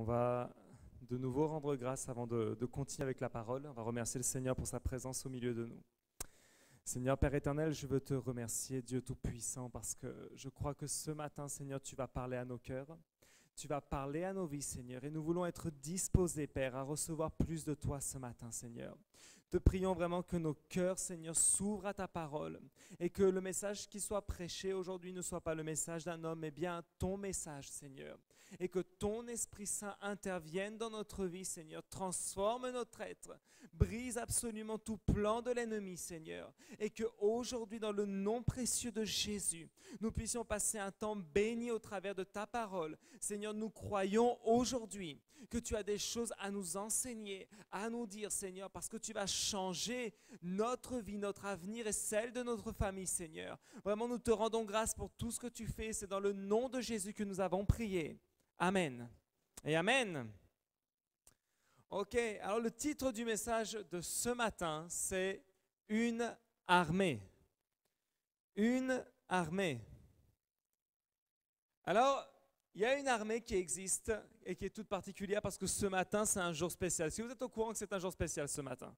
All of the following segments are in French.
On va de nouveau rendre grâce avant de continuer avec la parole. On va remercier le Seigneur pour sa présence au milieu de nous. Seigneur Père éternel, je veux te remercier, Dieu Tout-Puissant, parce que je crois que ce matin, Seigneur, tu vas parler à nos cœurs. Tu vas parler à nos vies, Seigneur, et nous voulons être disposés, Père, à recevoir plus de toi ce matin, Seigneur. Te prions vraiment que nos cœurs, Seigneur, s'ouvrent à ta parole et que le message qui soit prêché aujourd'hui ne soit pas le message d'un homme, mais bien ton message, Seigneur. Et que ton Esprit Saint intervienne dans notre vie, Seigneur, transforme notre être, brise absolument tout plan de l'ennemi, Seigneur. Et qu'aujourd'hui, dans le nom précieux de Jésus, nous puissions passer un temps béni au travers de ta parole. Seigneur, nous croyons aujourd'hui que tu as des choses à nous enseigner, à nous dire, Seigneur, parce que tu vas changer notre vie, notre avenir et celle de notre famille, Seigneur. Vraiment, nous te rendons grâce pour tout ce que tu fais. C'est dans le nom de Jésus que nous avons prié. Amen. Et Amen. Ok, alors le titre du message de ce matin, c'est « Une armée ». Une armée. Alors, il y a une armée qui existe et qui est toute particulière parce que ce matin, c'est un jour spécial. Est-ce que vous êtes au courant que c'est un jour spécial ce matin?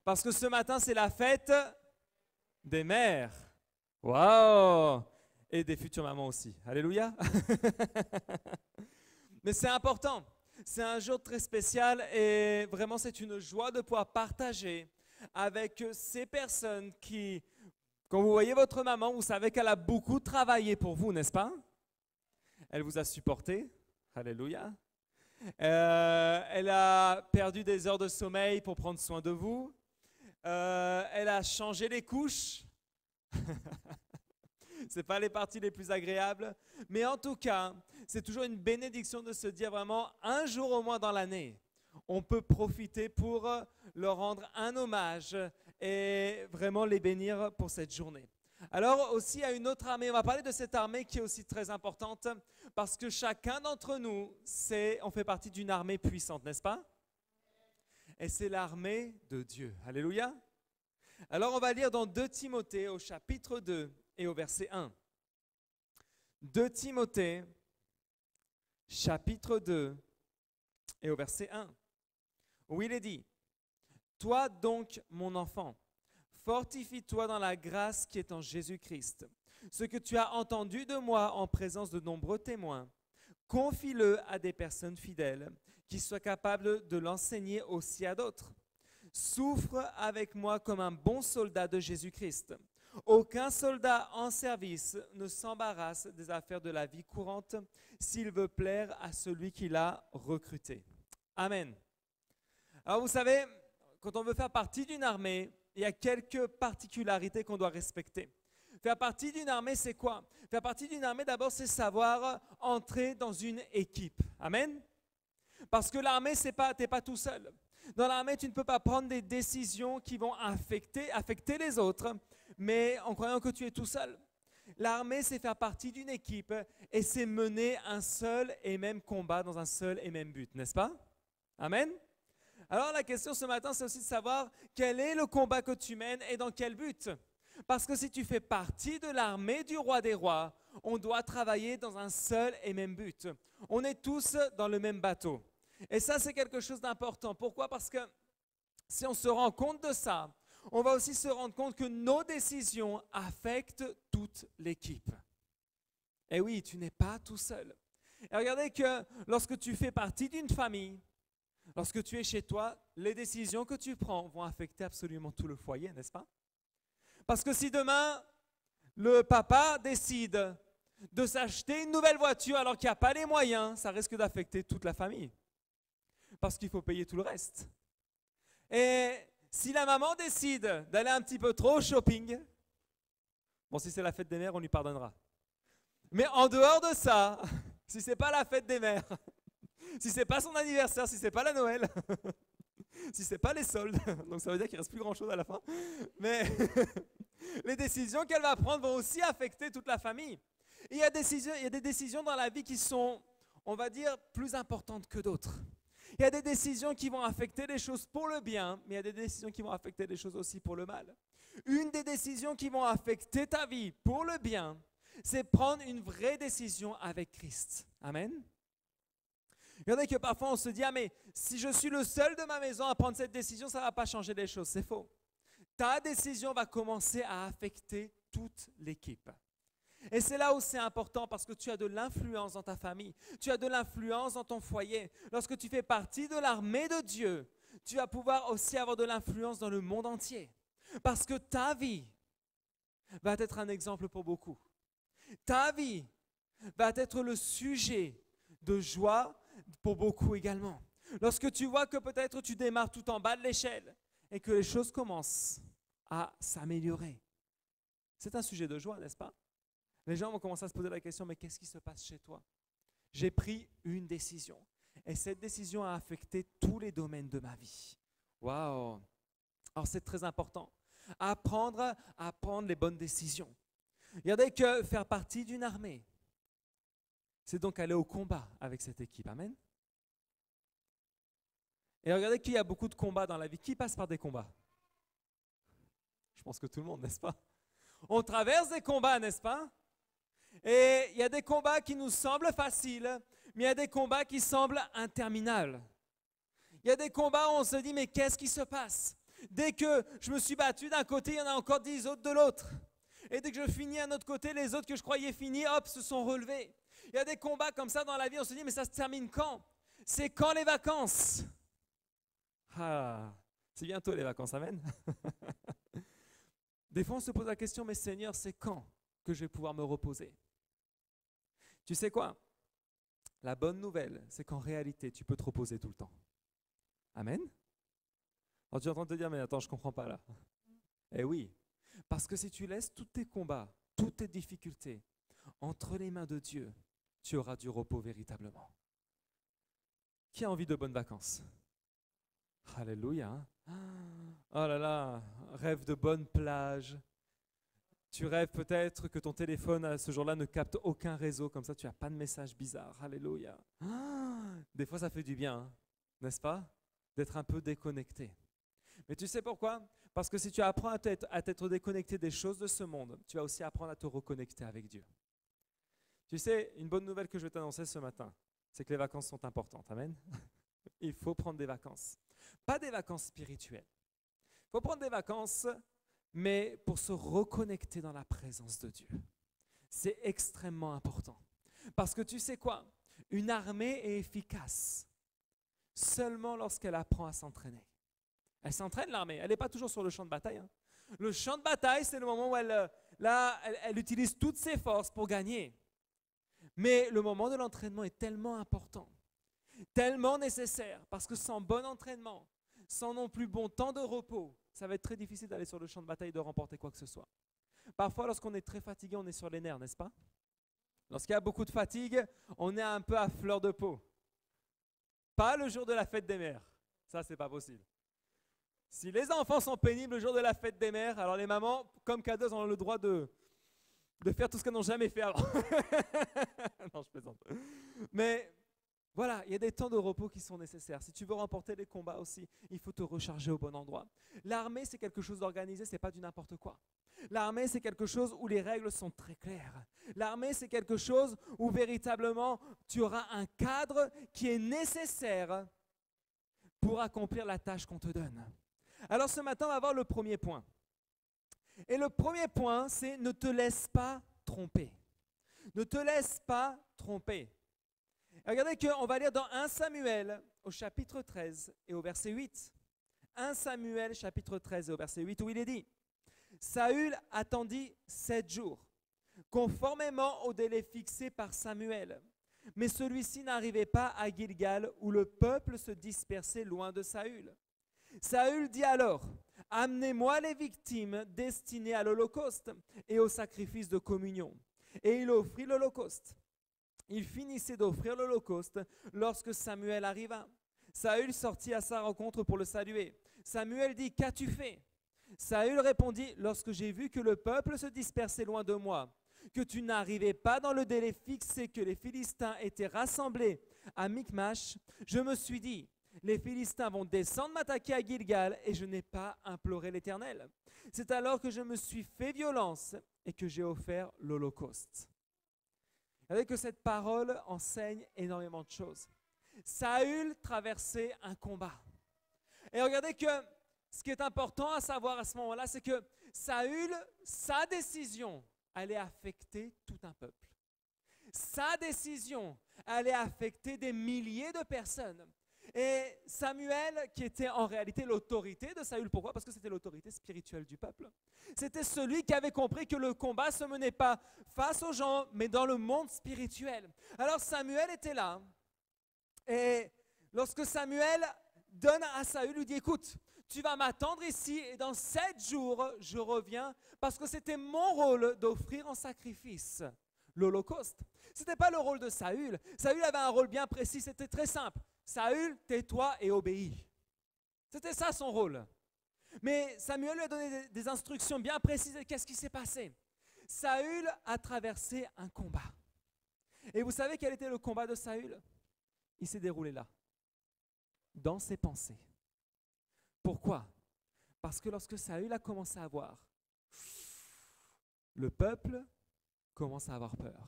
Parce que ce matin, c'est la fête des mères. Waouh! Et des futures mamans aussi. Alléluia! Mais c'est important. C'est un jour très spécial et vraiment, c'est une joie de pouvoir partager avec ces personnes qui, quand vous voyez votre maman, vous savez qu'elle a beaucoup travaillé pour vous, n'est-ce pas? Elle vous a supporté. Alléluia. Elle a perdu des heures de sommeil pour prendre soin de vous. Elle a changé les couches. Ce n'est pas les parties les plus agréables. Mais en tout cas, c'est toujours une bénédiction de se dire vraiment un jour au moins dans l'année, on peut profiter pour leur rendre un hommage et vraiment les bénir pour cette journée. Alors aussi, il y a une autre armée. On va parler de cette armée qui est aussi très importante parce que chacun d'entre nous, on fait partie d'une armée puissante, n'est-ce pas? Et c'est l'armée de Dieu. Alléluia. Alors on va lire dans 2 Timothée au chapitre 2 et au verset 1. 2 Timothée, chapitre 2 et au verset 1, où il est dit « Toi donc, mon enfant, fortifie-toi dans la grâce qui est en Jésus-Christ. Ce que tu as entendu de moi en présence de nombreux témoins, confie-le à des personnes fidèles qui soient capables de l'enseigner aussi à d'autres. Souffre avec moi comme un bon soldat de Jésus-Christ. Aucun soldat en service ne s'embarrasse des affaires de la vie courante s'il veut plaire à celui qui l'a recruté. » Amen. Alors vous savez, quand on veut faire partie d'une armée, il y a quelques particularités qu'on doit respecter. Faire partie d'une armée, c'est quoi? Faire partie d'une armée, d'abord, c'est savoir entrer dans une équipe. Amen. Parce que l'armée, tu n'es pas tout seul. Dans l'armée, tu ne peux pas prendre des décisions qui vont affecter les autres, mais en croyant que tu es tout seul. L'armée, c'est faire partie d'une équipe et c'est mener un seul et même combat dans un seul et même but, n'est-ce pas? Amen. Alors la question ce matin, c'est aussi de savoir quel est le combat que tu mènes et dans quel but. Parce que si tu fais partie de l'armée du roi des rois, on doit travailler dans un seul et même but. On est tous dans le même bateau. Et ça, c'est quelque chose d'important. Pourquoi? Parce que si on se rend compte de ça, on va aussi se rendre compte que nos décisions affectent toute l'équipe. Et oui, tu n'es pas tout seul. Et regardez que lorsque tu fais partie d'une famille, lorsque tu es chez toi, les décisions que tu prends vont affecter absolument tout le foyer, n'est-ce pas? Parce que si demain, le papa décide de s'acheter une nouvelle voiture alors qu'il n'y a pas les moyens, ça risque d'affecter toute la famille. Parce qu'il faut payer tout le reste. Et si la maman décide d'aller un petit peu trop au shopping, bon, si c'est la fête des mères, on lui pardonnera. Mais en dehors de ça, si ce n'est pas la fête des mères, si ce n'est pas son anniversaire, si ce n'est pas la Noël, si ce n'est pas les soldes, donc ça veut dire qu'il ne reste plus grand-chose à la fin, mais les décisions qu'elle va prendre vont aussi affecter toute la famille. Et il y a des décisions dans la vie qui sont, on va dire, plus importantes que d'autres. Il y a des décisions qui vont affecter les choses pour le bien, mais il y a des décisions qui vont affecter les choses aussi pour le mal. Une des décisions qui vont affecter ta vie pour le bien, c'est prendre une vraie décision avec Christ. Amen. Regardez que parfois on se dit, ah mais si je suis le seul de ma maison à prendre cette décision, ça ne va pas changer les choses. C'est faux. Ta décision va commencer à affecter toute l'équipe. Et c'est là où c'est important parce que tu as de l'influence dans ta famille, tu as de l'influence dans ton foyer. Lorsque tu fais partie de l'armée de Dieu, tu vas pouvoir aussi avoir de l'influence dans le monde entier. Parce que ta vie va être un exemple pour beaucoup. Ta vie va être le sujet de joie pour beaucoup également. Lorsque tu vois que peut-être tu démarres tout en bas de l'échelle et que les choses commencent à s'améliorer, c'est un sujet de joie, n'est-ce pas? Les gens vont commencer à se poser la question, mais qu'est-ce qui se passe chez toi? J'ai pris une décision et cette décision a affecté tous les domaines de ma vie. Waouh! Alors c'est très important. Apprendre à prendre les bonnes décisions. Regardez que faire partie d'une armée, c'est donc aller au combat avec cette équipe. Amen. Et regardez qu'il y a beaucoup de combats dans la vie. Qui passe par des combats? Je pense que tout le monde, n'est-ce pas? On traverse des combats, n'est-ce pas? Et il y a des combats qui nous semblent faciles, mais il y a des combats qui semblent interminables. Il y a des combats où on se dit, mais qu'est-ce qui se passe? Dès que je me suis battu d'un côté, il y en a encore 10 autres de l'autre. Et dès que je finis à un autre côté, les autres que je croyais finis, hop, se sont relevés. Il y a des combats comme ça dans la vie, on se dit, mais ça se termine quand? C'est quand les vacances? Ah, c'est bientôt les vacances, amen. Des fois, on se pose la question, mais Seigneur, c'est quand que je vais pouvoir me reposer? Tu sais quoi? La bonne nouvelle, c'est qu'en réalité, tu peux te reposer tout le temps. Amen. Alors tu es en train de te dire, mais attends, je ne comprends pas là. Eh oui, parce que si tu laisses tous tes combats, toutes tes difficultés entre les mains de Dieu, tu auras du repos véritablement. Qui a envie de bonnes vacances? Alléluia. Oh là là, rêve de bonnes plages. Tu rêves peut-être que ton téléphone à ce jour-là ne capte aucun réseau, comme ça tu n'as pas de message bizarre. Alléluia. Des fois ça fait du bien, hein, n'est-ce pas? D'être un peu déconnecté. Mais tu sais pourquoi? Parce que si tu apprends à t'être déconnecté des choses de ce monde, tu vas aussi apprendre à te reconnecter avec Dieu. Tu sais, une bonne nouvelle que je vais t'annoncer ce matin, c'est que les vacances sont importantes. Amen. Il faut prendre des vacances. Pas des vacances spirituelles. Il faut prendre des vacances, mais pour se reconnecter dans la présence de Dieu. C'est extrêmement important. Parce que tu sais quoi? Une armée est efficace seulement lorsqu'elle apprend à s'entraîner. Elle s'entraîne, l'armée. Elle n'est pas toujours sur le champ de bataille. Hein. Le champ de bataille, c'est le moment où elle utilise toutes ses forces pour gagner. Mais le moment de l'entraînement est tellement important, tellement nécessaire, parce que sans bon entraînement, sans non plus bon temps de repos, ça va être très difficile d'aller sur le champ de bataille et de remporter quoi que ce soit. Parfois, lorsqu'on est très fatigué, on est sur les nerfs, n'est-ce pas? Lorsqu'il y a beaucoup de fatigue, on est un peu à fleur de peau. Pas le jour de la fête des mères. Ça, c'est pas possible. Si les enfants sont pénibles le jour de la fête des mères, alors les mamans, comme cadeaux, ont le droit de faire tout ce qu'elles n'ont jamais fait avant. Non, je plaisante. Mais voilà, il y a des temps de repos qui sont nécessaires. Si tu veux remporter les combats aussi, il faut te recharger au bon endroit. L'armée, c'est quelque chose d'organisé, ce n'est pas du n'importe quoi. L'armée, c'est quelque chose où les règles sont très claires. L'armée, c'est quelque chose où véritablement tu auras un cadre qui est nécessaire pour accomplir la tâche qu'on te donne. Alors ce matin, on va voir le premier point. Et le premier point, c'est ne te laisse pas tromper. Ne te laisse pas tromper. Et regardez qu'on va lire dans 1 Samuel au chapitre 13 et au verset 8. 1 Samuel chapitre 13 et au verset 8 où il est dit « Saül attendit 7 jours, conformément au délai fixé par Samuel. Mais celui-ci n'arrivait pas à Gilgal où le peuple se dispersait loin de Saül. Saül dit alors, « Amenez-moi les victimes destinées à l'holocauste et au sacrifice de communion. » Et il offrit l'holocauste. Il finissait d'offrir l'holocauste lorsque Samuel arriva. Saül sortit à sa rencontre pour le saluer. Samuel dit, « Qu'as-tu fait » Saül répondit, « Lorsque j'ai vu que le peuple se dispersait loin de moi, que tu n'arrivais pas dans le délai fixé que les Philistins étaient rassemblés à Michmash, je me suis dit, les Philistins vont descendre m'attaquer à Gilgal et je n'ai pas imploré l'Éternel. C'est alors que je me suis fait violence et que j'ai offert l'holocauste. » Vous savez que cette parole enseigne énormément de choses. Saül traversait un combat. Et regardez que ce qui est important à savoir à ce moment-là, c'est que Saül, sa décision allait affecter tout un peuple. Sa décision allait affecter des milliers de personnes. Et Samuel, qui était en réalité l'autorité de Saül, pourquoi? Parce que c'était l'autorité spirituelle du peuple. C'était celui qui avait compris que le combat ne se menait pas face aux gens, mais dans le monde spirituel. Alors Samuel était là. Et lorsque Samuel donne à Saül, lui dit, écoute, tu vas m'attendre ici et dans 7 jours, je reviens parce que c'était mon rôle d'offrir en sacrifice l'Holocauste. Ce n'était pas le rôle de Saül. Saül avait un rôle bien précis, c'était très simple. Saül, tais-toi et obéis. C'était ça son rôle. Mais Samuel lui a donné des instructions bien précises. Et qu'est-ce qui s'est passé? Saül a traversé un combat. Et vous savez quel était le combat de Saül? Il s'est déroulé là, dans ses pensées. Pourquoi? Parce que lorsque Saül a commencé à voir, le peuple commence à avoir peur.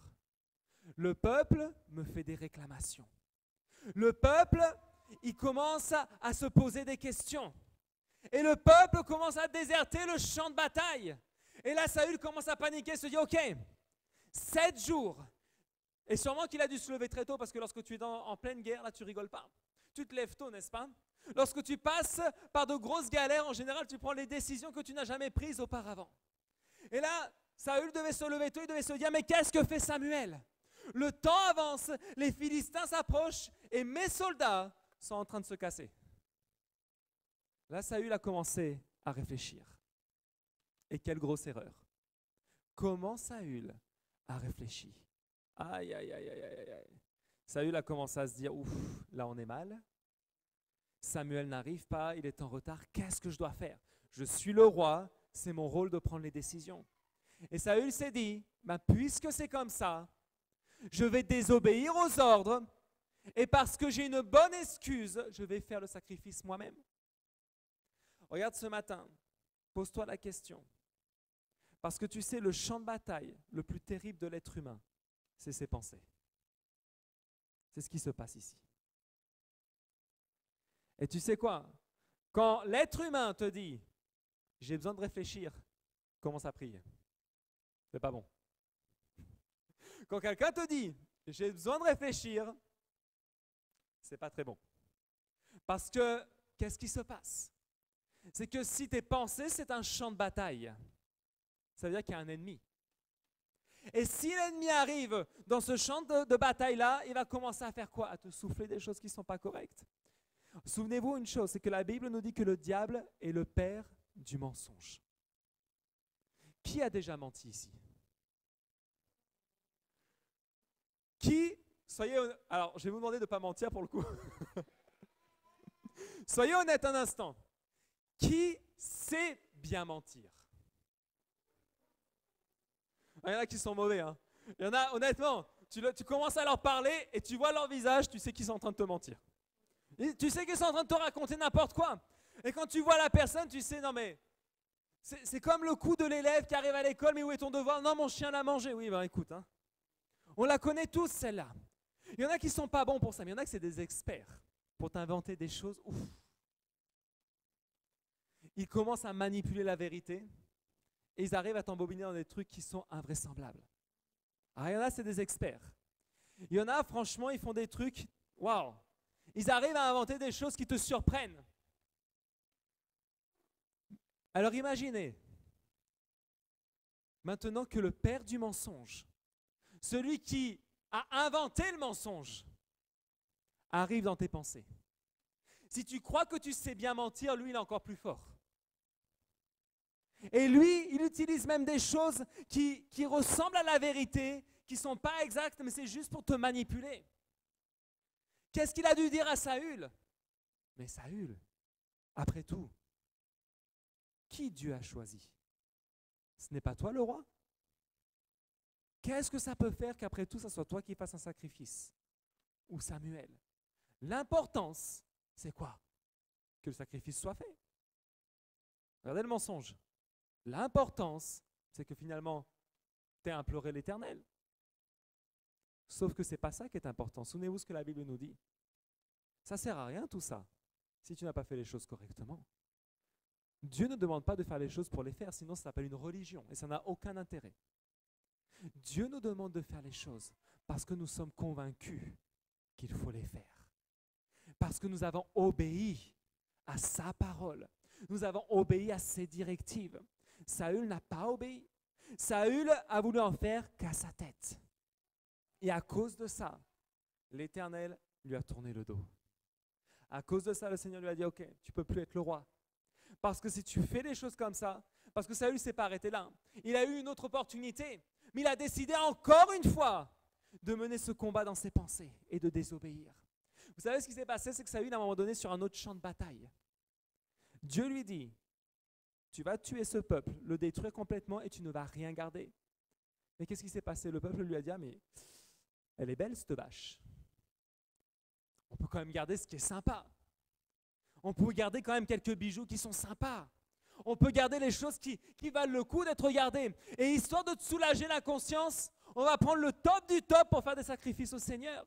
Le peuple me fait des réclamations. Le peuple, il commence à se poser des questions. Et le peuple commence à déserter le champ de bataille. Et là, Saül commence à paniquer, se dit, ok, 7 jours. Et sûrement qu'il a dû se lever très tôt parce que lorsque tu es en pleine guerre, là, tu rigoles pas. Tu te lèves tôt, n'est-ce pas? Lorsque tu passes par de grosses galères, en général, tu prends les décisions que tu n'as jamais prises auparavant. Et là, Saül devait se lever tôt, il devait se dire, mais qu'est-ce que fait Samuel? Le temps avance, les Philistins s'approchent et mes soldats sont en train de se casser. Là, Saül a commencé à réfléchir. Et quelle grosse erreur. Comment Saül a réfléchi? Aïe, aïe, aïe, aïe, aïe, aïe. Saül a commencé à se dire, ouf, là on est mal. Samuel n'arrive pas, il est en retard. Qu'est-ce que je dois faire? Je suis le roi, c'est mon rôle de prendre les décisions. Et Saül s'est dit, puisque c'est comme ça, je vais désobéir aux ordres et parce que j'ai une bonne excuse, je vais faire le sacrifice moi-même. Regarde ce matin, pose-toi la question. Parce que tu sais, le champ de bataille le plus terrible de l'être humain, c'est ses pensées. C'est ce qui se passe ici. Et tu sais quoi? Quand l'être humain te dit « j'ai besoin de réfléchir », commence à prier. C'est pas bon. Quand quelqu'un te dit « j'ai besoin de réfléchir », c'est pas très bon. Parce que, qu'est-ce qui se passe? C'est que si tes pensées, c'est un champ de bataille, ça veut dire qu'il y a un ennemi. Et si l'ennemi arrive dans ce champ de bataille-là, il va commencer à faire quoi? À te souffler des choses qui ne sont pas correctes. Souvenez-vous une chose, c'est que la Bible nous dit que le diable est le père du mensonge. Qui a déjà menti ici? Qui, alors je vais vous demander de ne pas mentir pour le coup. Soyez honnête un instant. Qui sait bien mentir? Il y en a qui sont mauvais. Hein. Il y en a, honnêtement, tu commences à leur parler et tu vois leur visage, tu sais qu'ils sont en train de te mentir. Et tu sais qu'ils sont en train de te raconter n'importe quoi. Et quand tu vois la personne, tu sais, non mais, c'est comme le coup de l'élève qui arrive à l'école, mais où est ton devoir? Non, mon chien l'a mangé. Oui, écoute, hein. On la connaît tous, celle-là. Il y en a qui ne sont pas bons pour ça, mais il y en a qui c'est des experts pour t'inventer des choses. Ouf. Ils commencent à manipuler la vérité et ils arrivent à t'embobiner dans des trucs qui sont invraisemblables. Alors, il y en a, c'est des experts. Il y en a, franchement, ils font des trucs, waouh. Ils arrivent à inventer des choses qui te surprennent. Alors imaginez, maintenant que le père du mensonge, celui qui a inventé le mensonge, arrive dans tes pensées. Si tu crois que tu sais bien mentir, lui, il est encore plus fort. Et lui, il utilise même des choses qui ressemblent à la vérité, qui ne sont pas exactes, mais c'est juste pour te manipuler. Qu'est-ce qu'il a dû dire à Saül? Mais Saül, après tout, qui Dieu a choisi? Ce n'est pas toi le roi? Qu'est-ce que ça peut faire qu'après tout, ça soit toi qui fasses un sacrifice? Ou Samuel? L'importance, c'est quoi? Que le sacrifice soit fait. Regardez le mensonge. L'importance, c'est que finalement, tu as imploré l'Éternel. Sauf que ce n'est pas ça qui est important. Souvenez-vous ce que la Bible nous dit. Ça ne sert à rien tout ça, si tu n'as pas fait les choses correctement. Dieu ne demande pas de faire les choses pour les faire, sinon ça s'appelle une religion et ça n'a aucun intérêt. Dieu nous demande de faire les choses parce que nous sommes convaincus qu'il faut les faire. Parce que nous avons obéi à sa parole. Nous avons obéi à ses directives. Saül n'a pas obéi. Saül a voulu en faire qu'à sa tête. Et à cause de ça, l'Éternel lui a tourné le dos. À cause de ça, le Seigneur lui a dit, ok, tu ne peux plus être le roi. Parce que si tu fais des choses comme ça, parce que Saül ne s'est pas arrêté là. Il a eu une autre opportunité, mais il a décidé encore une fois de mener ce combat dans ses pensées et de désobéir. Vous savez ce qui s'est passé, c'est que Saül, à un moment donné, sur un autre champ de bataille, Dieu lui dit, tu vas tuer ce peuple, le détruire complètement et tu ne vas rien garder. Mais qu'est-ce qui s'est passé? Le peuple lui a dit, ah, mais elle est belle cette vache. On peut quand même garder ce qui est sympa. On peut garder quand même quelques bijoux qui sont sympas. On peut garder les choses qui valent le coup d'être regardées. Et histoire de te soulager la conscience, on va prendre le top du top pour faire des sacrifices au Seigneur.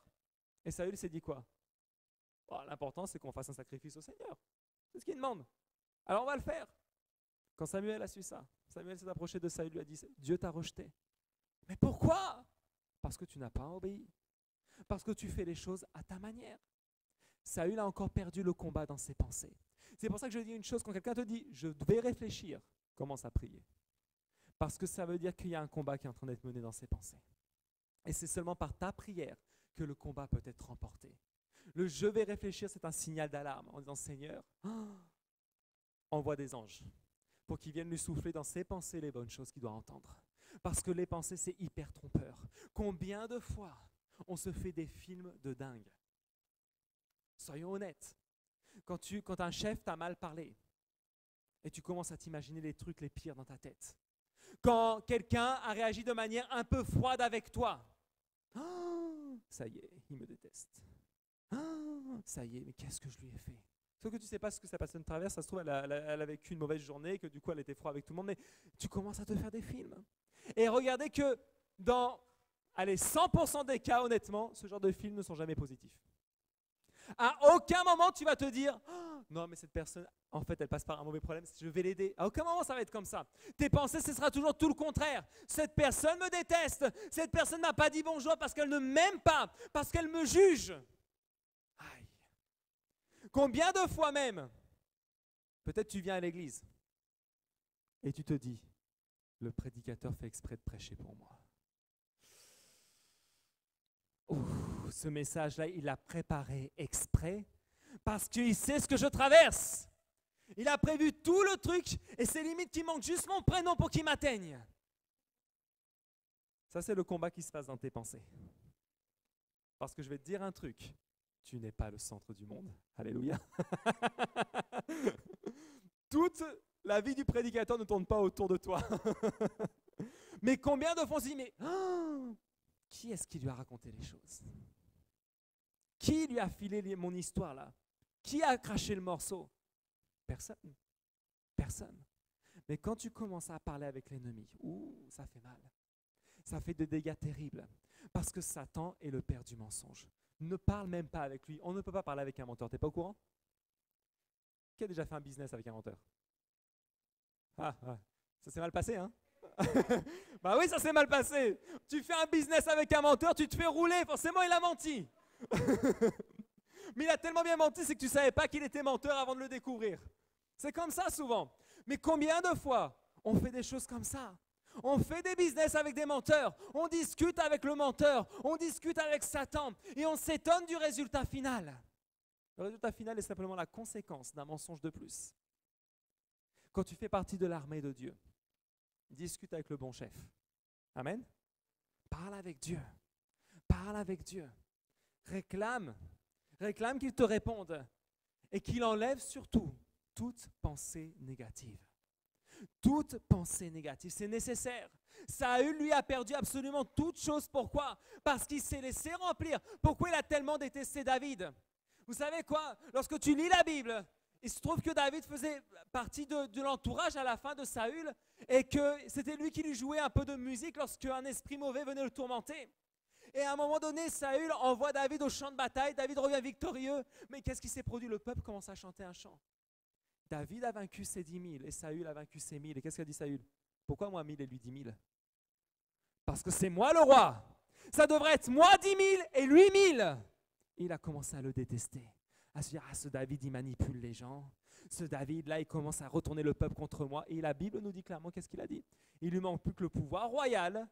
Et Saül s'est dit quoi? Bon, l'important, c'est qu'on fasse un sacrifice au Seigneur. C'est ce qu'il demande. Alors on va le faire. Quand Samuel a su ça, Samuel s'est approché de Saül et lui a dit, Dieu t'a rejeté. Mais pourquoi? Parce que tu n'as pas obéi. Parce que tu fais les choses à ta manière. Saül a encore perdu le combat dans ses pensées. C'est pour ça que je dis une chose, quand quelqu'un te dit « je vais réfléchir », commence à prier. Parce que ça veut dire qu'il y a un combat qui est en train d'être mené dans ses pensées. Et c'est seulement par ta prière que le combat peut être remporté. Le « je vais réfléchir », c'est un signal d'alarme en disant « Seigneur, envoie des anges pour qu'ils viennent lui souffler dans ses pensées les bonnes choses qu'il doit entendre. » Parce que les pensées, c'est hyper trompeur. Combien de fois on se fait des films de dingue? Soyons honnêtes. Quand un chef t'a mal parlé et tu commences à t'imaginer les trucs les pires dans ta tête. Quand quelqu'un a réagi de manière un peu froide avec toi. Oh, ça y est, il me déteste. Oh, ça y est, mais qu'est-ce que je lui ai fait? Sauf que tu ne sais pas ce que cette personne traverse. Ça se trouve, elle a vécu une mauvaise journée, que du coup, elle était froide avec tout le monde. Mais tu commences à te faire des films. Et regardez que dans 100% des cas, honnêtement, ce genre de films ne sont jamais positifs. À aucun moment, tu vas te dire oh, « Non, mais cette personne, en fait, elle passe par un mauvais problème, je vais l'aider. » À aucun moment, ça va être comme ça. Tes pensées, ce sera toujours tout le contraire. Cette personne me déteste. Cette personne ne m'a pas dit bonjour parce qu'elle ne m'aime pas, parce qu'elle me juge. Aïe. Combien de fois même, peut-être tu viens à l'église et tu te dis « Le prédicateur fait exprès de prêcher pour moi. » Ouh, ce message-là, il l'a préparé exprès parce qu'il sait ce que je traverse. Il a prévu tout le truc et c'est limite qu'il manque juste mon prénom pour qu'il m'atteigne. Ça, c'est le combat qui se passe dans tes pensées. Parce que je vais te dire un truc, tu n'es pas le centre du monde. Alléluia. Toute la vie du prédicateur ne tourne pas autour de toi. Mais combien de fois on se dit, mais qui est-ce qui lui a raconté les choses? Qui lui a filé mon histoire là? Qui a craché le morceau? Personne. Personne. Mais quand tu commences à parler avec l'ennemi, ça fait mal. Ça fait des dégâts terribles. Parce que Satan est le père du mensonge. Ne parle même pas avec lui. On ne peut pas parler avec un menteur. T'es pas au courant? Qui a déjà fait un business avec un menteur? Ça s'est mal passé, hein? Bah oui, ça s'est mal passé. Tu fais un business avec un menteur, tu te fais rouler, forcément il a menti. Mais il a tellement bien menti, c'est que tu ne savais pas qu'il était menteur avant de le découvrir. C'est comme ça souvent. Mais combien de fois on fait des choses comme ça? On fait des business avec des menteurs, on discute avec le menteur, on discute avec Satan et on s'étonne du résultat final. Le résultat final est simplement la conséquence d'un mensonge de plus. Quand tu fais partie de l'armée de Dieu, discute avec le bon chef. Amen. Parle avec Dieu. Parle avec Dieu. Réclame qu'il te réponde et qu'il enlève surtout toute pensée négative. Toute pensée négative, c'est nécessaire. Saül, lui, a perdu absolument toute chose. Pourquoi? Parce qu'il s'est laissé remplir. Pourquoi il a tellement détesté David? Vous savez quoi? Lorsque tu lis la Bible, il se trouve que David faisait partie de l'entourage à la fin de Saül et que c'était lui qui lui jouait un peu de musique lorsqu'un esprit mauvais venait le tourmenter. Et à un moment donné, Saül envoie David au champ de bataille. David revient victorieux. Mais qu'est-ce qui s'est produit? Le peuple commence à chanter un chant. David a vaincu ses 10 000 et Saül a vaincu ses 1000. Et qu'est-ce qu'a dit Saül? Pourquoi moi 1000 et lui 10 000? Parce que c'est moi le roi. Ça devrait être moi 10 000 et lui 1000. Il a commencé à le détester. À se dire, ah, ce David, il manipule les gens. Ce David, là, il commence à retourner le peuple contre moi. Et la Bible nous dit clairement, qu'est-ce qu'il a dit? Il lui manque plus que le pouvoir royal.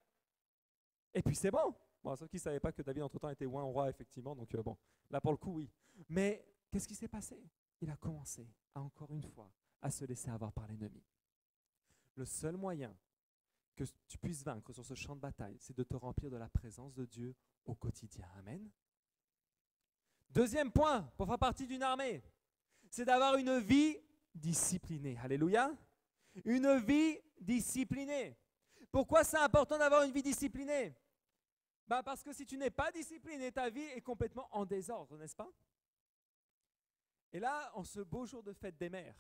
Et puis c'est bon. Bon, sauf qu'il ne savait pas que David, entre-temps, était loin roi, effectivement. Donc bon, là, pour le coup, oui. Mais qu'est-ce qui s'est passé? Il a commencé, encore une fois, à se laisser avoir par l'ennemi. Le seul moyen que tu puisses vaincre sur ce champ de bataille, c'est de te remplir de la présence de Dieu au quotidien. Amen. Deuxième point, pour faire partie d'une armée, c'est d'avoir une vie disciplinée. Alléluia. Une vie disciplinée. Pourquoi c'est important d'avoir une vie disciplinée? Parce que si tu n'es pas discipliné, ta vie est complètement en désordre, n'est-ce pas? Et là, en ce beau jour de fête des mères,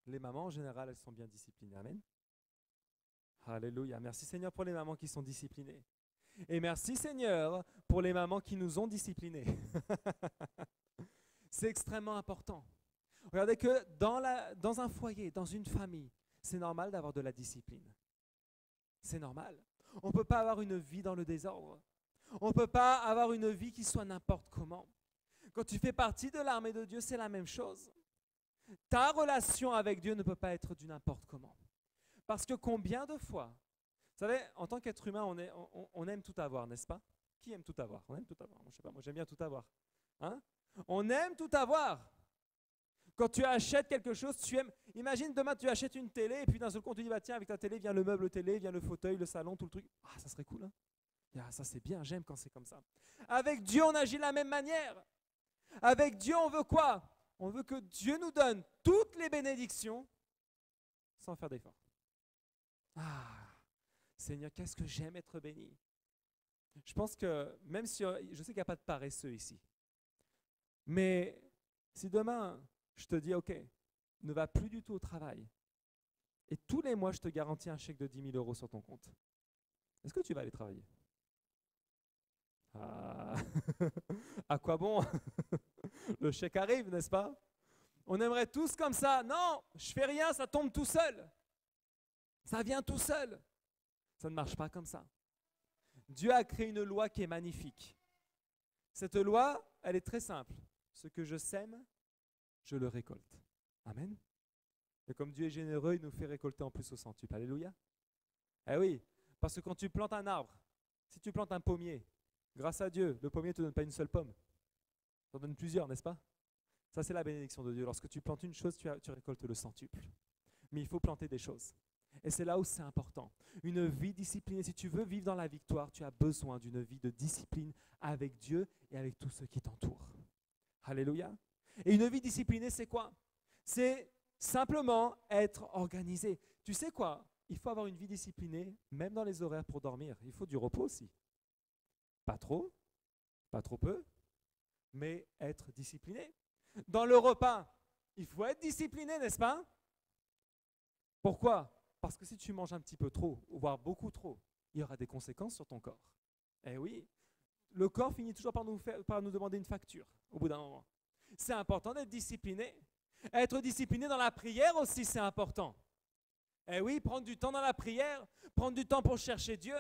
les mamans, en général, elles sont bien disciplinées. Amen. Alléluia. Merci Seigneur pour les mamans qui sont disciplinées. Et merci Seigneur pour les mamans qui nous ont disciplinés. C'est extrêmement important. Regardez que dans un foyer, dans une famille, c'est normal d'avoir de la discipline. C'est normal. On ne peut pas avoir une vie dans le désordre. On ne peut pas avoir une vie qui soit n'importe comment. Quand tu fais partie de l'armée de Dieu, c'est la même chose. Ta relation avec Dieu ne peut pas être du n'importe comment. Parce que combien de fois, vous savez, en tant qu'être humain, on aime tout avoir, n'est-ce pas? Qui aime tout avoir? On aime tout avoir. Moi, je sais pas, moi j'aime bien tout avoir. Hein? On aime tout avoir. Quand tu achètes quelque chose, tu aimes. Imagine demain tu achètes une télé et puis d'un seul coup tu dis bah tiens avec ta télé vient le meuble télé, vient le fauteuil, le salon, tout le truc. Ah ça serait cool. Hein? Ah, ça c'est bien, j'aime quand c'est comme ça. Avec Dieu on agit de la même manière. Avec Dieu on veut quoi? On veut que Dieu nous donne toutes les bénédictions sans faire d'effort. Ah Seigneur, qu'est-ce que j'aime être béni. Je pense que même si je sais qu'il n'y a pas de paresseux ici, mais si demain je te dis, OK, ne va plus du tout au travail. Et tous les mois, je te garantis un chèque de 10 000 € sur ton compte. Est-ce que tu vas aller travailler? Ah, à quoi bon? Le chèque arrive, n'est-ce pas? On aimerait tous comme ça. Non, je fais rien, ça tombe tout seul. Ça vient tout seul. Ça ne marche pas comme ça. Dieu a créé une loi qui est magnifique. Cette loi, elle est très simple. Ce que je sème, je le récolte. Amen. Et comme Dieu est généreux, il nous fait récolter en plus au centuple. Alléluia. Eh oui, parce que quand tu plantes un arbre, si tu plantes un pommier, grâce à Dieu, le pommier ne te donne pas une seule pomme. Il t'en donne plusieurs, n'est-ce pas? Ça, c'est la bénédiction de Dieu. Lorsque tu plantes une chose, tu récoltes le centuple. Mais il faut planter des choses. Et c'est là où c'est important. Une vie disciplinée, si tu veux vivre dans la victoire, tu as besoin d'une vie de discipline avec Dieu et avec tous ceux qui t'entourent. Alléluia. Et une vie disciplinée, c'est quoi? C'est simplement être organisé. Tu sais quoi? Il faut avoir une vie disciplinée, même dans les horaires pour dormir. Il faut du repos aussi. Pas trop peu, mais être discipliné. Dans le repas, il faut être discipliné, n'est-ce pas? Pourquoi? Parce que si tu manges un petit peu trop, voire beaucoup trop, il y aura des conséquences sur ton corps. Eh oui, le corps finit toujours par nous demander une facture au bout d'un moment. C'est important d'être discipliné. Être discipliné dans la prière aussi, c'est important. Eh oui, prendre du temps dans la prière, prendre du temps pour chercher Dieu,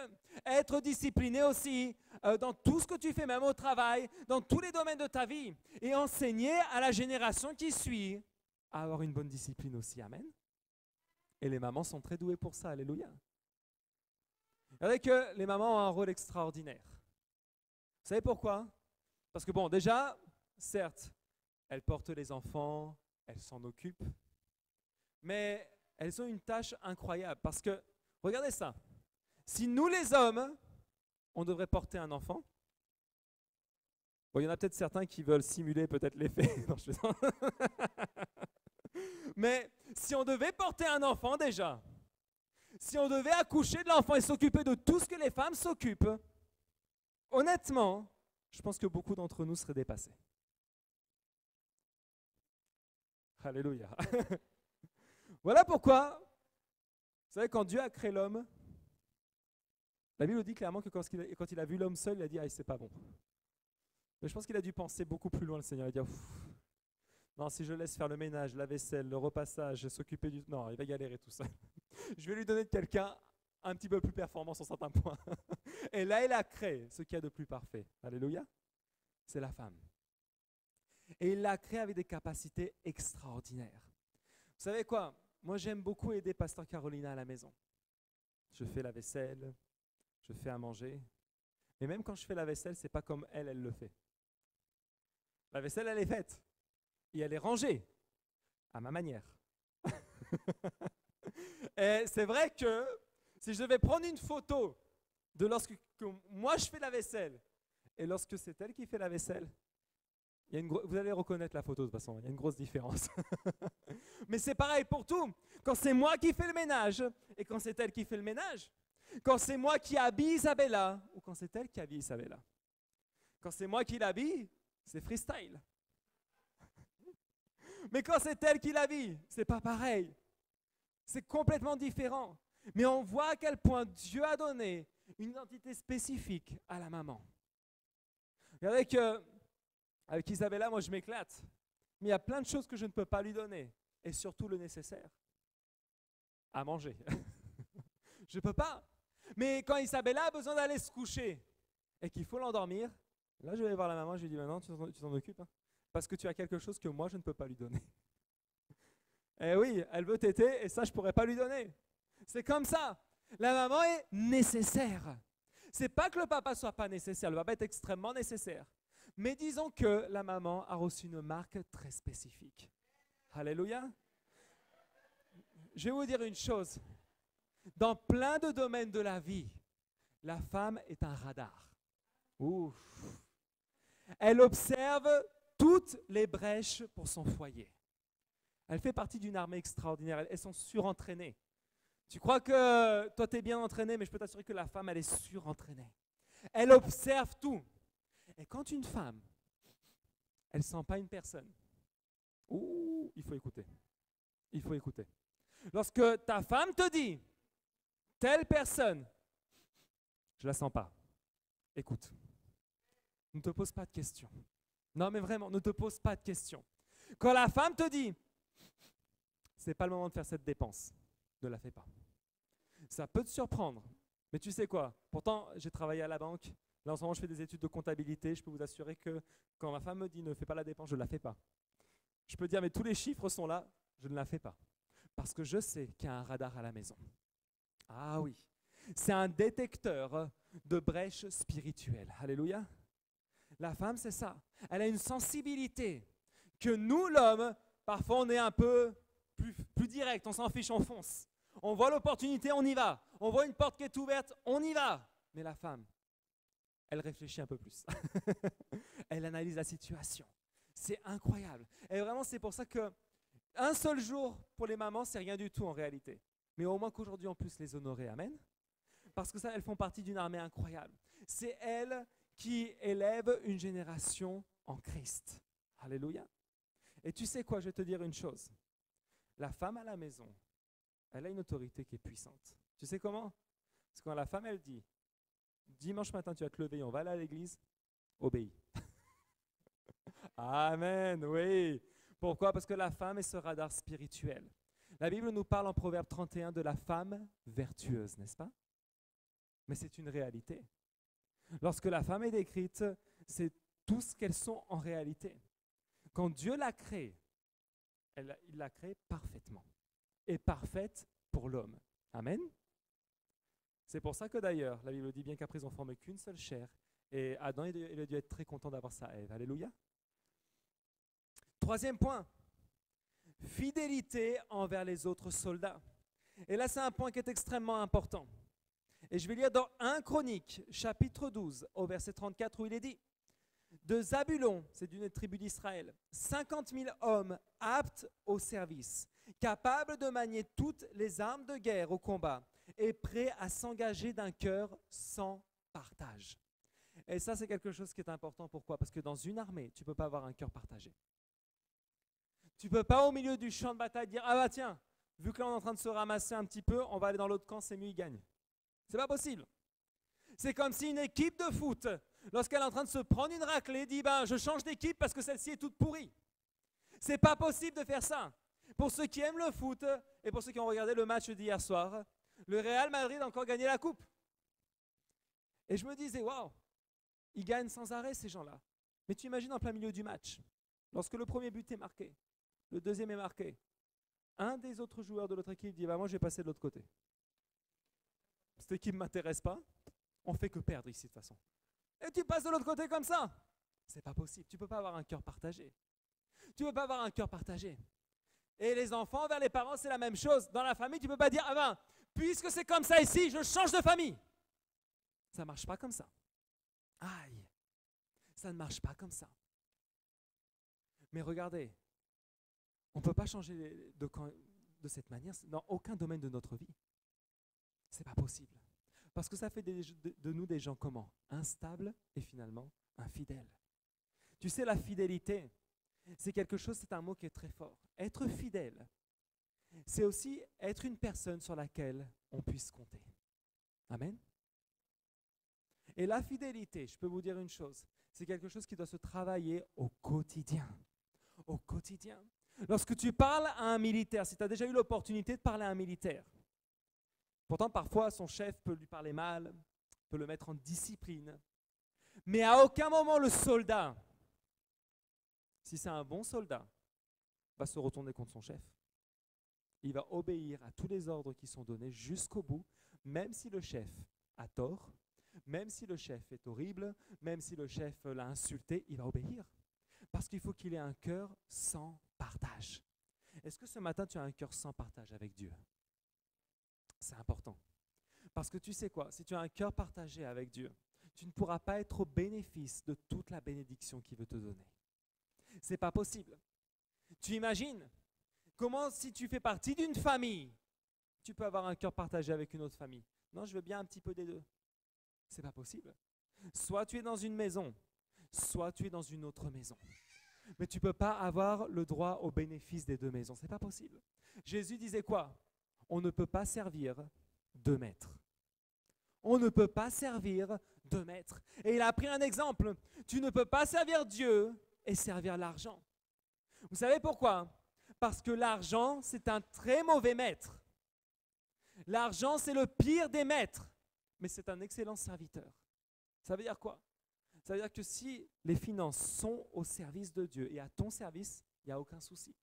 être discipliné aussi dans tout ce que tu fais, même au travail, dans tous les domaines de ta vie, et enseigner à la génération qui suit à avoir une bonne discipline aussi. Amen. Et les mamans sont très douées pour ça. Alléluia. Regardez que les mamans ont un rôle extraordinaire. Vous savez pourquoi? Parce que bon, déjà, certes, elles portent les enfants, elles s'en occupent, mais elles ont une tâche incroyable parce que, regardez ça, si nous les hommes, on devrait porter un enfant, bon, il y en a peut-être certains qui veulent simuler peut-être l'effet, non, je plaisante. Mais si on devait porter un enfant déjà, si on devait accoucher de l'enfant et s'occuper de tout ce que les femmes s'occupent, honnêtement, je pense que beaucoup d'entre nous seraient dépassés. Alléluia. Voilà pourquoi, vous savez, quand Dieu a créé l'homme, La Bible dit clairement que quand il a vu l'homme seul, il a dit « Ah, c'est pas bon ». Mais je pense qu'il a dû penser beaucoup plus loin, le Seigneur. Il a dit « Non, si je laisse faire le ménage, la vaisselle, le repassage, s'occuper du... Non, il va galérer tout seul. Je vais lui donner de quelqu'un un petit peu plus performant sur certains points. » Et là, il a créé ce qu'il y a de plus parfait. Alléluia. C'est la femme. Et il l'a créée avec des capacités extraordinaires. Vous savez quoi? Moi, j'aime beaucoup aider Pasteur Carolina à la maison. Je fais la vaisselle, je fais à manger. Mais même quand je fais la vaisselle, ce n'est pas comme elle le fait. La vaisselle, elle est faite. Et elle est rangée à ma manière. Et c'est vrai que si je devais prendre une photo de lorsque moi je fais la vaisselle et lorsque c'est elle qui fait la vaisselle, vous allez reconnaître la photo de toute façon, il y a une grosse différence. Mais c'est pareil pour tout. Quand c'est moi qui fais le ménage et quand c'est elle qui fait le ménage, quand c'est moi qui habille Isabella ou quand c'est elle qui habille Isabella. Quand c'est moi qui l'habille, c'est freestyle. Mais quand c'est elle qui l'habille, c'est pas pareil. C'est complètement différent. Mais on voit à quel point Dieu a donné une identité spécifique à la maman. Regardez qu'avec Isabella, moi je m'éclate. Mais il y a plein de choses que je ne peux pas lui donner. Et surtout le nécessaire. À manger. Je ne peux pas. Mais quand Isabella a besoin d'aller se coucher et qu'il faut l'endormir, là je vais voir la maman, je lui dis maintenant tu t'en occupes. Hein, parce que tu as quelque chose que moi je ne peux pas lui donner. Eh oui, elle veut téter et ça je ne pourrais pas lui donner. C'est comme ça. La maman est nécessaire. C'est pas que le papa soit pas nécessaire, le papa est extrêmement nécessaire. Mais disons que la maman a reçu une marque très spécifique. Alléluia. Je vais vous dire une chose. Dans plein de domaines de la vie, la femme est un radar. Ouf. Elle observe toutes les brèches pour son foyer. Elle fait partie d'une armée extraordinaire. Elles sont surentraînées. Tu crois que toi, tu es bien entraîné, mais je peux t'assurer que la femme, elle est surentraînée. Elle observe tout. Et quand une femme, elle ne sent pas une personne, il faut écouter. Il faut écouter. Lorsque ta femme te dit, telle personne, je ne la sens pas. Écoute, ne te pose pas de questions. Non, mais vraiment, ne te pose pas de questions. Quand la femme te dit, ce n'est pas le moment de faire cette dépense, ne la fais pas. Ça peut te surprendre, mais tu sais quoi? Pourtant, j'ai travaillé à la banque. Là, en ce moment, je fais des études de comptabilité. Je peux vous assurer que quand ma femme me dit ne fais pas la dépense, je ne la fais pas. Je peux dire, mais tous les chiffres sont là, je ne la fais pas. Parce que je sais qu'il y a un radar à la maison. Ah oui, c'est un détecteur de brèches spirituelles. Alléluia. La femme, c'est ça. Elle a une sensibilité que nous, l'homme, parfois on est un peu plus direct, on s'en fiche, on fonce. On voit l'opportunité, on y va. On voit une porte qui est ouverte, on y va. Mais la femme, elle réfléchit un peu plus. Elle analyse la situation. C'est incroyable. Et vraiment, c'est pour ça que un seul jour pour les mamans, c'est rien du tout en réalité. Mais au moins qu'aujourd'hui, on puisse les honorer. Amen. Parce que ça, elles font partie d'une armée incroyable. C'est elles qui élèvent une génération en Christ. Alléluia. Et tu sais quoi, je vais te dire une chose. La femme à la maison, elle a une autorité qui est puissante. Tu sais comment? Parce que quand la femme, elle dit, dimanche matin, tu vas te lever, on va aller à l'église, obéis. Amen, oui. Pourquoi? Parce que la femme est ce radar spirituel. La Bible nous parle en Proverbe 31 de la femme vertueuse, n'est-ce pas? Mais c'est une réalité. Lorsque la femme est décrite, c'est tout ce qu'elles sont en réalité. Quand Dieu l'a créée, il l'a créée parfaitement et parfaite pour l'homme. Amen. C'est pour ça que d'ailleurs, la Bible dit bien qu'après ils ont formé qu'une seule chair et Adam il a dû être très content d'avoir sa Ève. Alléluia. Troisième point, fidélité envers les autres soldats. Et là, c'est un point qui est extrêmement important. Et je vais lire dans 1 Chronique, chapitre 12, au verset 34, où il est dit « De Zabulon, c'est d'une tribu d'Israël, 50 000 hommes aptes au service, capables de manier toutes les armes de guerre au combat et prêts à s'engager d'un cœur sans partage. » Et ça, c'est quelque chose qui est important. Pourquoi? Parce que dans une armée, tu ne peux pas avoir un cœur partagé. Tu ne peux pas au milieu du champ de bataille dire « Ah bah tiens, vu que là on est en train de se ramasser un petit peu, on va aller dans l'autre camp, c'est mieux, ils gagnent. » C'est pas possible. C'est comme si une équipe de foot, lorsqu'elle est en train de se prendre une raclée, dit ben, je change d'équipe parce que celle-ci est toute pourrie. C'est pas possible de faire ça. Pour ceux qui aiment le foot et pour ceux qui ont regardé le match d'hier soir, le Real Madrid a encore gagné la coupe. Et je me disais, waouh, ils gagnent sans arrêt ces gens-là. Mais tu imagines en plein milieu du match, lorsque le premier but est marqué, le deuxième est marqué, un des autres joueurs de l'autre équipe dit bah, moi je vais passer de l'autre côté. Cette équipe ne m'intéresse pas, on ne fait que perdre ici de toute façon. Et tu passes de l'autre côté comme ça. C'est pas possible, tu ne peux pas avoir un cœur partagé. Tu ne peux pas avoir un cœur partagé. Et les enfants vers les parents, c'est la même chose. Dans la famille, tu ne peux pas dire ah ben, puisque c'est comme ça ici, je change de famille. Ça ne marche pas comme ça. Aïe, ça ne marche pas comme ça. Mais regardez, on ne peut pas changer de cette manière dans aucun domaine de notre vie. Ce n'est pas possible. Parce que ça fait de nous des gens comment? Instables et finalement infidèles. Tu sais, la fidélité, c'est quelque chose, c'est un mot qui est très fort. Être fidèle, c'est aussi être une personne sur laquelle on puisse compter. Amen. Et la fidélité, je peux vous dire une chose, c'est quelque chose qui doit se travailler au quotidien. Au quotidien. Lorsque tu parles à un militaire, si tu as déjà eu l'opportunité de parler à un militaire, pourtant parfois son chef peut lui parler mal, peut le mettre en discipline, mais à aucun moment le soldat, si c'est un bon soldat, va se retourner contre son chef. Il va obéir à tous les ordres qui sont donnés jusqu'au bout, même si le chef a tort, même si le chef est horrible, même si le chef l'a insulté, il va obéir. Parce qu'il faut qu'il ait un cœur sans partage. Est-ce que ce matin, tu as un cœur sans partage avec Dieu? C'est important. Parce que tu sais quoi? Si tu as un cœur partagé avec Dieu, tu ne pourras pas être au bénéfice de toute la bénédiction qu'il veut te donner. Ce n'est pas possible. Tu imagines comment, si tu fais partie d'une famille, tu peux avoir un cœur partagé avec une autre famille? Non, je veux bien un petit peu des deux. Ce n'est pas possible. Soit tu es dans une maison, soit tu es dans une autre maison. Mais tu ne peux pas avoir le droit au bénéfice des deux maisons. Ce n'est pas possible. Jésus disait quoi? On ne peut pas servir deux maîtres. On ne peut pas servir deux maîtres. Et il a pris un exemple. Tu ne peux pas servir Dieu et servir l'argent. Vous savez pourquoi? Parce que l'argent, c'est un très mauvais maître. L'argent, c'est le pire des maîtres, mais c'est un excellent serviteur. Ça veut dire quoi? Ça veut dire que si les finances sont au service de Dieu et à ton service, il n'y a aucun souci.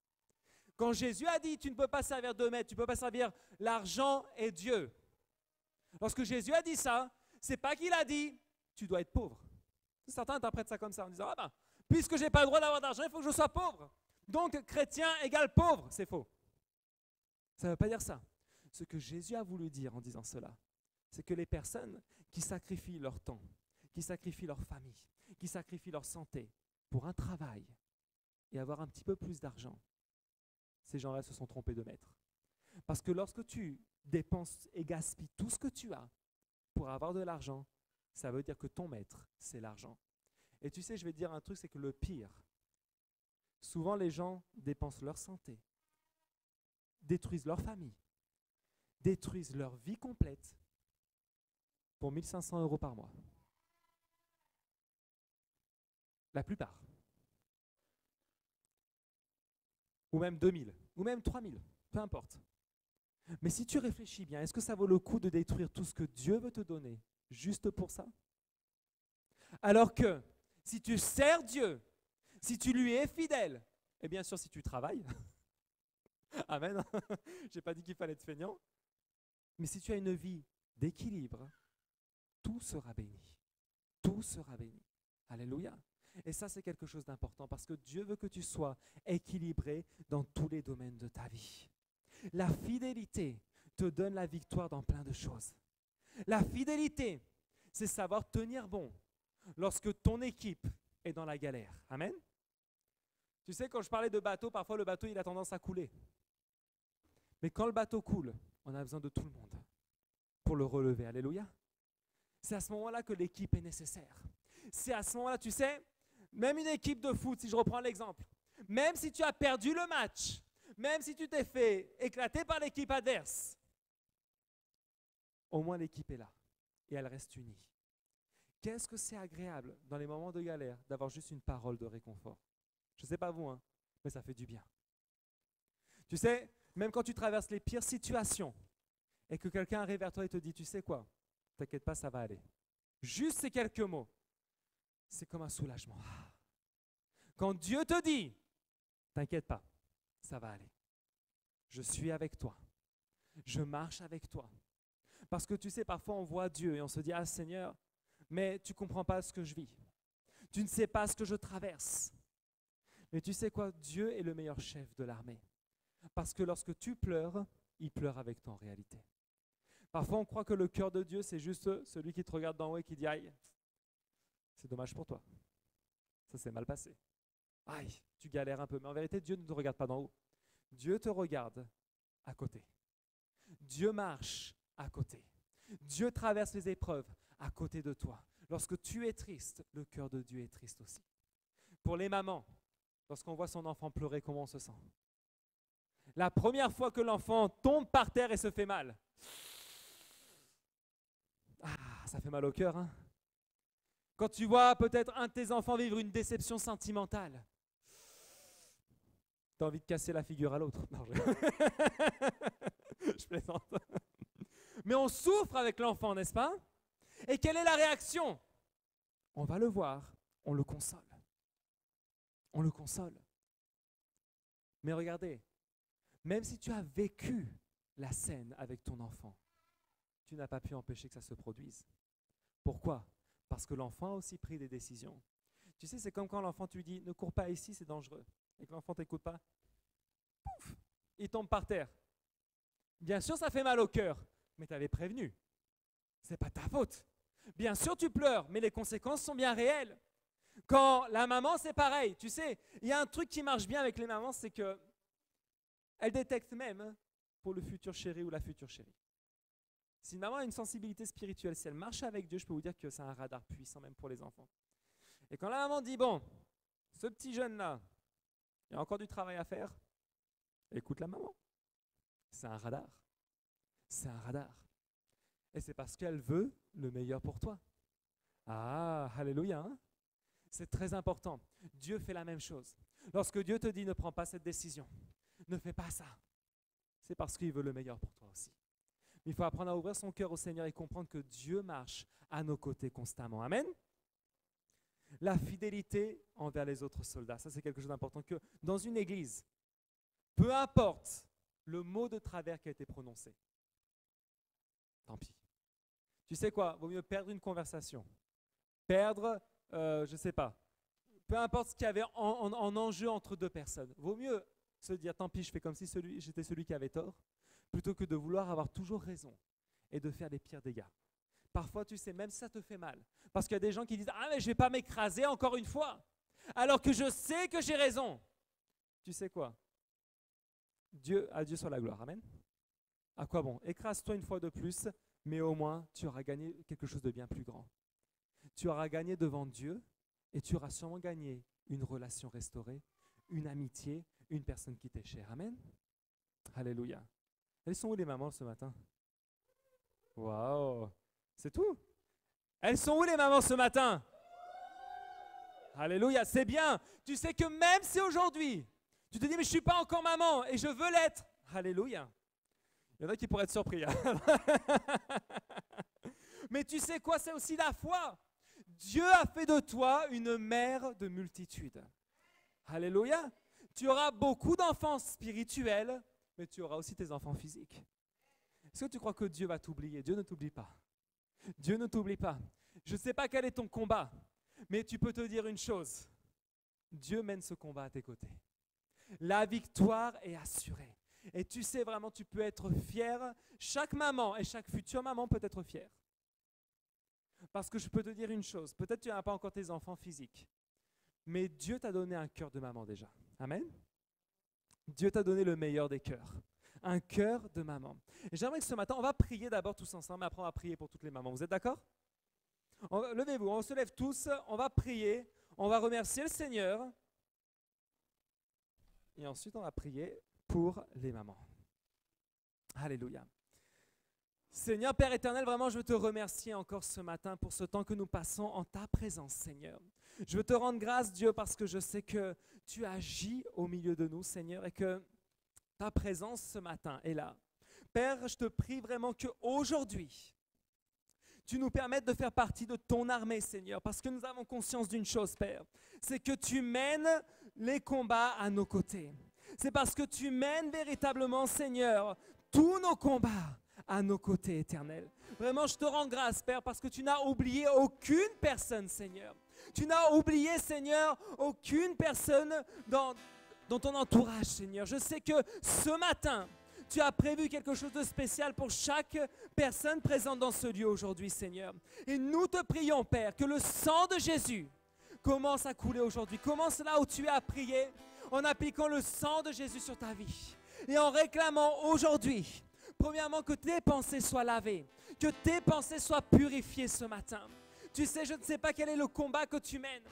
Quand Jésus a dit, tu ne peux pas servir deux maîtres, tu ne peux pas servir l'argent et Dieu. Lorsque Jésus a dit ça, ce n'est pas qu'il a dit, tu dois être pauvre. Certains interprètent ça comme ça en disant, ah ben, puisque je n'ai pas le droit d'avoir d'argent, il faut que je sois pauvre. Donc, chrétien égale pauvre. C'est faux. Ça ne veut pas dire ça. Ce que Jésus a voulu dire en disant cela, c'est que les personnes qui sacrifient leur temps, qui sacrifient leur famille, qui sacrifient leur santé pour un travail et avoir un petit peu plus d'argent, ces gens-là se sont trompés de maître. Parce que lorsque tu dépenses et gaspilles tout ce que tu as pour avoir de l'argent, ça veut dire que ton maître, c'est l'argent. Et tu sais, je vais te dire un truc, c'est que le pire, souvent les gens dépensent leur santé, détruisent leur famille, détruisent leur vie complète pour 1 500 € par mois. La plupart. Ou même 2 000, ou même 3 000, peu importe. Mais si tu réfléchis bien, est-ce que ça vaut le coup de détruire tout ce que Dieu veut te donner juste pour ça? Alors que si tu sers Dieu, si tu lui es fidèle, et bien sûr si tu travailles, amen, je n'ai pas dit qu'il fallait être feignant, mais si tu as une vie d'équilibre, tout sera béni. Tout sera béni. Alléluia. Et ça, c'est quelque chose d'important parce que Dieu veut que tu sois équilibré dans tous les domaines de ta vie. La fidélité te donne la victoire dans plein de choses. La fidélité, c'est savoir tenir bon lorsque ton équipe est dans la galère. Amen. Tu sais, quand je parlais de bateau, parfois le bateau, il a tendance à couler. Mais quand le bateau coule, on a besoin de tout le monde pour le relever. Alléluia. C'est à ce moment-là que l'équipe est nécessaire. C'est à ce moment-là, tu sais, même une équipe de foot, si je reprends l'exemple, même si tu as perdu le match, même si tu t'es fait éclater par l'équipe adverse, au moins l'équipe est là et elle reste unie. Qu'est-ce que c'est agréable dans les moments de galère d'avoir juste une parole de réconfort. Je ne sais pas vous, hein, mais ça fait du bien. Tu sais, même quand tu traverses les pires situations et que quelqu'un arrive vers toi et te dit, tu sais quoi, t'inquiète pas, ça va aller. Juste ces quelques mots, c'est comme un soulagement. Quand Dieu te dit, t'inquiète pas, ça va aller. Je suis avec toi. Je marche avec toi. Parce que tu sais, parfois on voit Dieu et on se dit, ah Seigneur, mais tu ne comprends pas ce que je vis. Tu ne sais pas ce que je traverse. Mais tu sais quoi, Dieu est le meilleur chef de l'armée. Parce que lorsque tu pleures, il pleure avec toi en réalité. Parfois on croit que le cœur de Dieu, c'est juste celui qui te regarde d'en haut et qui dit, aïe, c'est dommage pour toi. Ça s'est mal passé. Aïe, tu galères un peu. Mais en vérité, Dieu ne te regarde pas d'en haut. Dieu te regarde à côté. Dieu marche à côté. Dieu traverse les épreuves à côté de toi. Lorsque tu es triste, le cœur de Dieu est triste aussi. Pour les mamans, lorsqu'on voit son enfant pleurer, comment on se sent? La première fois que l'enfant tombe par terre et se fait mal. Ah, ça fait mal au cœur, hein? Quand tu vois peut-être un de tes enfants vivre une déception sentimentale, tu as envie de casser la figure à l'autre. Non, je plaisante. Mais on souffre avec l'enfant, n'est-ce pas? Et quelle est la réaction? On va le voir, on le console. On le console. Mais regardez, même si tu as vécu la scène avec ton enfant, tu n'as pas pu empêcher que ça se produise. Pourquoi? Parce que l'enfant a aussi pris des décisions. Tu sais, c'est comme quand l'enfant, tu lui dis, ne cours pas ici, c'est dangereux. Et que l'enfant ne t'écoute pas. Pouf, il tombe par terre. Bien sûr, ça fait mal au cœur, mais tu avais prévenu. Ce n'est pas ta faute. Bien sûr, tu pleures, mais les conséquences sont bien réelles. Quand la maman, c'est pareil. Tu sais, il y a un truc qui marche bien avec les mamans, c'est qu'elles détectent même pour le futur chéri ou la future chérie. Si une maman a une sensibilité spirituelle, si elle marche avec Dieu, je peux vous dire que c'est un radar puissant même pour les enfants. Et quand la maman dit, bon, ce petit jeune-là, il y a encore du travail à faire, écoute la maman. C'est un radar. C'est un radar. Et c'est parce qu'elle veut le meilleur pour toi. Ah, alléluia, hein? C'est très important. Dieu fait la même chose. Lorsque Dieu te dit ne prends pas cette décision, ne fais pas ça, c'est parce qu'il veut le meilleur pour toi aussi. Mais il faut apprendre à ouvrir son cœur au Seigneur et comprendre que Dieu marche à nos côtés constamment. Amen. La fidélité envers les autres soldats, ça c'est quelque chose d'important, que dans une église, peu importe le mot de travers qui a été prononcé, tant pis. Tu sais quoi, vaut mieux perdre une conversation, perdre, je ne sais pas, peu importe ce qu'il y avait en enjeu entre deux personnes, vaut mieux se dire tant pis, je fais comme si j'étais celui qui avait tort, plutôt que de vouloir avoir toujours raison et de faire les pires dégâts. Parfois, tu sais, même si ça te fait mal, parce qu'il y a des gens qui disent « Ah, mais je ne vais pas m'écraser encore une fois, alors que je sais que j'ai raison. » Tu sais quoi? À Dieu soit la gloire. Amen. À quoi bon? Écrase-toi une fois de plus, mais au moins, tu auras gagné quelque chose de bien plus grand. Tu auras gagné devant Dieu et tu auras sûrement gagné une relation restaurée, une amitié, une personne qui t'est chère. Amen. Alléluia. Elles sont où les mamans ce matin? Waouh! C'est tout? Elles sont où les mamans ce matin? Alléluia, c'est bien. Tu sais que même si aujourd'hui, tu te dis mais je ne suis pas encore maman et je veux l'être. Alléluia. Il y en a qui pourraient être surpris. Mais tu sais quoi, c'est aussi la foi. Dieu a fait de toi une mère de multitudes. Alléluia. Tu auras beaucoup d'enfants spirituels, mais tu auras aussi tes enfants physiques. Est-ce que tu crois que Dieu va t'oublier? Dieu ne t'oublie pas. Dieu ne t'oublie pas. Je ne sais pas quel est ton combat, mais tu peux te dire une chose. Dieu mène ce combat à tes côtés. La victoire est assurée. Et tu sais vraiment, tu peux être fier. Chaque maman et chaque future maman peut être fière. Parce que je peux te dire une chose. Peut-être tu n'as pas encore tes enfants physiques, mais Dieu t'a donné un cœur de maman déjà. Amen. Dieu t'a donné le meilleur des cœurs. Un cœur de maman. Et j'aimerais que ce matin, on va prier d'abord tous ensemble, mais après on va prier pour toutes les mamans. Vous êtes d'accord? Levez-vous, on se lève tous, on va prier, on va remercier le Seigneur. Et ensuite, on va prier pour les mamans. Alléluia. Seigneur Père éternel, vraiment, je veux te remercier encore ce matin pour ce temps que nous passons en ta présence, Seigneur. Je veux te rendre grâce, Dieu, parce que je sais que tu agis au milieu de nous, Seigneur, et que ta présence ce matin est là. Père, je te prie vraiment qu'aujourd'hui, tu nous permettes de faire partie de ton armée, Seigneur, parce que nous avons conscience d'une chose, Père, c'est que tu mènes les combats à nos côtés. C'est parce que tu mènes véritablement, Seigneur, tous nos combats à nos côtés, éternels. Vraiment, je te rends grâce, Père, parce que tu n'as oublié aucune personne, Seigneur. Tu n'as oublié, Seigneur, aucune personne dans ton entourage, Seigneur. Je sais que ce matin, tu as prévu quelque chose de spécial pour chaque personne présente dans ce lieu aujourd'hui, Seigneur. Et nous te prions, Père, que le sang de Jésus commence à couler aujourd'hui. Commence là où tu es à prier, en appliquant le sang de Jésus sur ta vie. Et en réclamant aujourd'hui, premièrement, que tes pensées soient lavées, que tes pensées soient purifiées ce matin. Tu sais, je ne sais pas quel est le combat que tu mènes.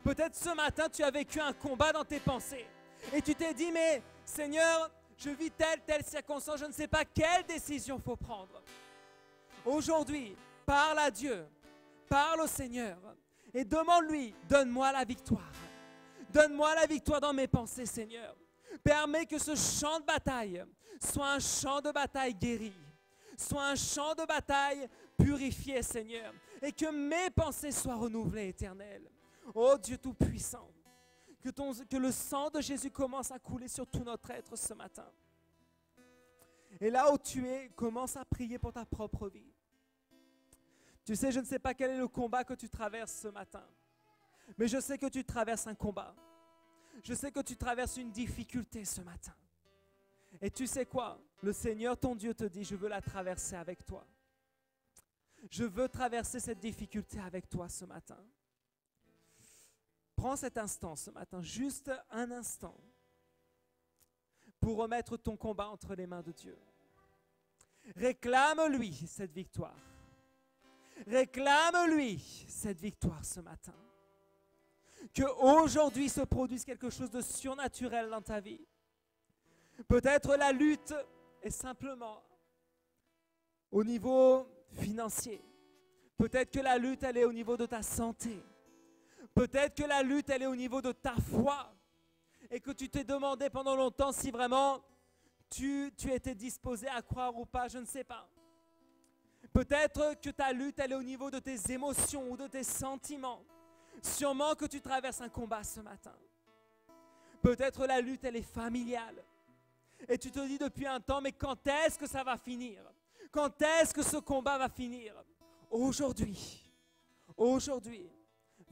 Peut-être ce matin, tu as vécu un combat dans tes pensées. Et tu t'es dit, mais Seigneur, je vis telle circonstance, je ne sais pas quelle décision il faut prendre. Aujourd'hui, parle à Dieu, parle au Seigneur et demande-lui, donne-moi la victoire. Donne-moi la victoire dans mes pensées, Seigneur. Permets que ce champ de bataille soit un champ de bataille guéri, soit un champ de bataille purifié, Seigneur, et que mes pensées soient renouvelées, Éternel. Oh Dieu Tout-Puissant, que le sang de Jésus commence à couler sur tout notre être ce matin. Et là où tu es, commence à prier pour ta propre vie. Tu sais, je ne sais pas quel est le combat que tu traverses ce matin, mais je sais que tu traverses un combat. Je sais que tu traverses une difficulté ce matin. Et tu sais quoi? Le Seigneur, ton Dieu, te dit, je veux la traverser avec toi. Je veux traverser cette difficulté avec toi ce matin. Prends cet instant ce matin, juste un instant, pour remettre ton combat entre les mains de Dieu. Réclame-lui cette victoire. Réclame-lui cette victoire ce matin. Qu'aujourd'hui se produise quelque chose de surnaturel dans ta vie. Peut-être la lutte est simplement au niveau financier. Peut-être que la lutte, elle est au niveau de ta santé. Peut-être que la lutte, elle est au niveau de ta foi. Et que tu t'es demandé pendant longtemps si vraiment tu étais disposé à croire ou pas, je ne sais pas. Peut-être que ta lutte, elle est au niveau de tes émotions ou de tes sentiments. Sûrement que tu traverses un combat ce matin. Peut-être la lutte, elle est familiale. Et tu te dis depuis un temps, mais quand est-ce que ça va finir? Quand est-ce que ce combat va finir? Aujourd'hui,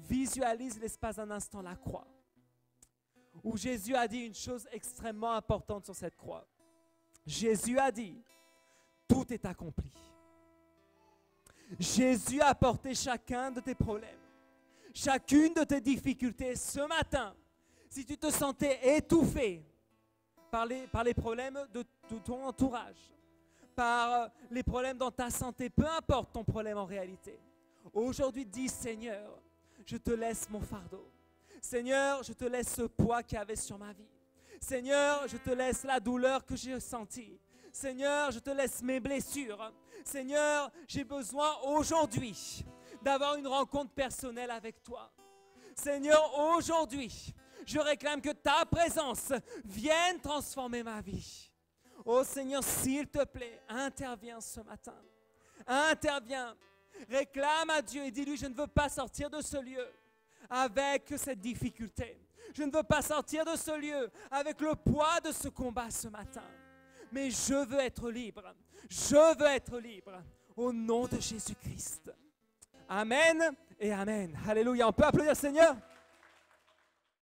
visualise l'espace d'un instant la croix. Où Jésus a dit une chose extrêmement importante sur cette croix. Jésus a dit, tout est accompli. Jésus a porté chacun de tes problèmes. Chacune de tes difficultés ce matin, si tu te sentais étouffé par les problèmes de ton entourage, par les problèmes dans ta santé, peu importe ton problème en réalité, aujourd'hui dis Seigneur, je te laisse mon fardeau. Seigneur, je te laisse ce poids qu'il y avait sur ma vie. Seigneur, je te laisse la douleur que j'ai ressentie. Seigneur, je te laisse mes blessures. Seigneur, j'ai besoin aujourd'hui d'avoir une rencontre personnelle avec toi. Seigneur, aujourd'hui, je réclame que ta présence vienne transformer ma vie. Oh Seigneur, s'il te plaît, interviens ce matin. Interviens. Réclame à Dieu et dis-lui, je ne veux pas sortir de ce lieu avec cette difficulté. Je ne veux pas sortir de ce lieu avec le poids de ce combat ce matin. Mais je veux être libre. Je veux être libre au nom de Jésus-Christ. Amen et Amen. Alléluia. On peut applaudir le Seigneur?